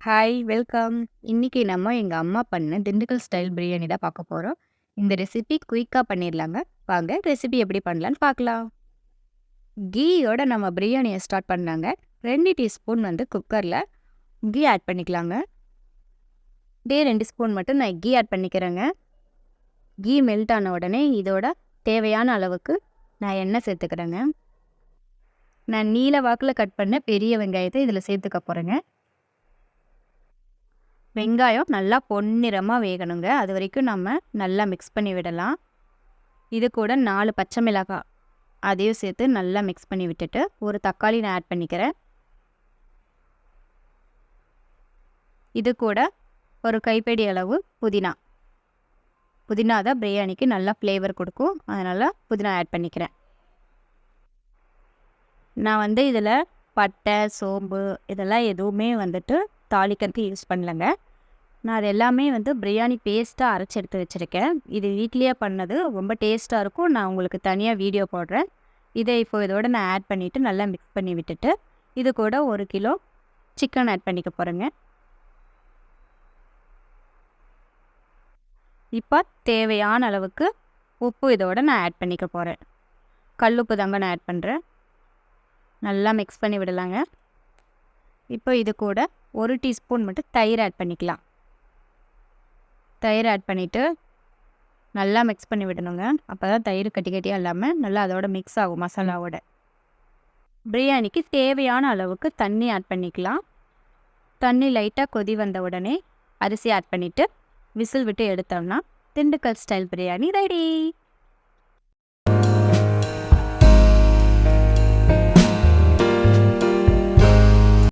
Hi, welcome. இன்னைக்கு நம்ம எங்க அம்மா பண்ண திண்டுக்கல் ஸ்டைல் பிரியாணி தான் பார்க்க போறோம். இந்த ரெசிபி குயிக்கா பண்ணிடலாங்க. வாங்க ரெசிபி எப்படி பண்ணலான்னு பார்க்கலாம். கீயோட நம்ம பிரியாணியை ஸ்டார்ட் பண்ணலாங்க. 2 டீஸ்பூன் குக்கரில் கீ ஆட் பண்ணிக்கலாங்க. இதே 2 ஸ்பூன் மட்டும் நான் கீ ஆட் பண்ணிக்கிறேங்க. கீ மெல்ட் ஆன உடனே இதோட தேவையான அளவுக்கு நான் எண்ணெய் சேர்த்துக்கிறேங்க. நான் நீல வாக்கில் கட் பண்ண பெரிய வெங்காயத்தை இதில் சேர்த்துக்க போகிறேங்க. வெங்காயம் நல்லா பொன்னிறமாக வேகணுங்க. அது வரைக்கும் நம்ம நல்லா மிக்ஸ் பண்ணி விடலாம். இது கூட 4 பச்சை மிளகாய் அதையும் சேர்த்து நல்லா மிக்ஸ் பண்ணி விட்டுட்டு ஒரு தக்காளி நான் ஆட் பண்ணிக்கிறேன். இது கூட ஒரு கைப்பிடி அளவு புதினா. புதினா தான் பிரியாணிக்கு நல்லா ஃப்ளேவர் கொடுக்கும். அதனால் புதினா ஆட் பண்ணிக்கிறேன். நான் இதில் பட்டை, சோம்பு இதெல்லாம் எதுவுமே தாளிக்கிறதுக்கு யூஸ் பண்ணலங்க. நான் அது எல்லாமே பிரியாணி பேஸ்ட்டாக அரைச்சி எடுத்து வச்சுருக்கேன். இது வீட்லேயே பண்ணது ரொம்ப டேஸ்ட்டாக இருக்கும். நான் உங்களுக்கு தனியாக வீடியோ போடுறேன். இதை இதோட நான் ஆட் பண்ணிவிட்டு நல்லா மிக்ஸ் பண்ணி விட்டுட்டு இது கூட 1 கிலோ சிக்கன் ஆட் பண்ணிக்க போகிறேங்க. இப்போ தேவையான அளவுக்கு உப்பு இதோட நான் ஆட் பண்ணிக்க போகிறேன். கல்லுப்பு தாங்க நான் ஆட் பண்ணுறேன். நல்லா மிக்ஸ் பண்ணி விடலாங்க. இப்போ இது கூட 1 டீஸ்பூன் மட்டும் தயிர் ஆட் பண்ணிக்கலாம். தயிர் ஆட் பண்ணிவிட்டு நல்லா மிக்ஸ் பண்ணி விடணுங்க. அப்போ தான் தயிர் கட்டி கட்டியாக இல்லாமல் நல்லா அதோட மிக்ஸ் ஆகும் மசாலாவோட. பிரியாணிக்கு தேவையான அளவுக்கு தண்ணி ஆட் பண்ணிக்கலாம். தண்ணி லைட்டாக கொதி வந்த உடனே அரிசி ஆட் பண்ணிவிட்டு விசில் விட்டு எடுத்தோம்னா திண்டுக்கல் ஸ்டைல் பிரியாணி ரெடி.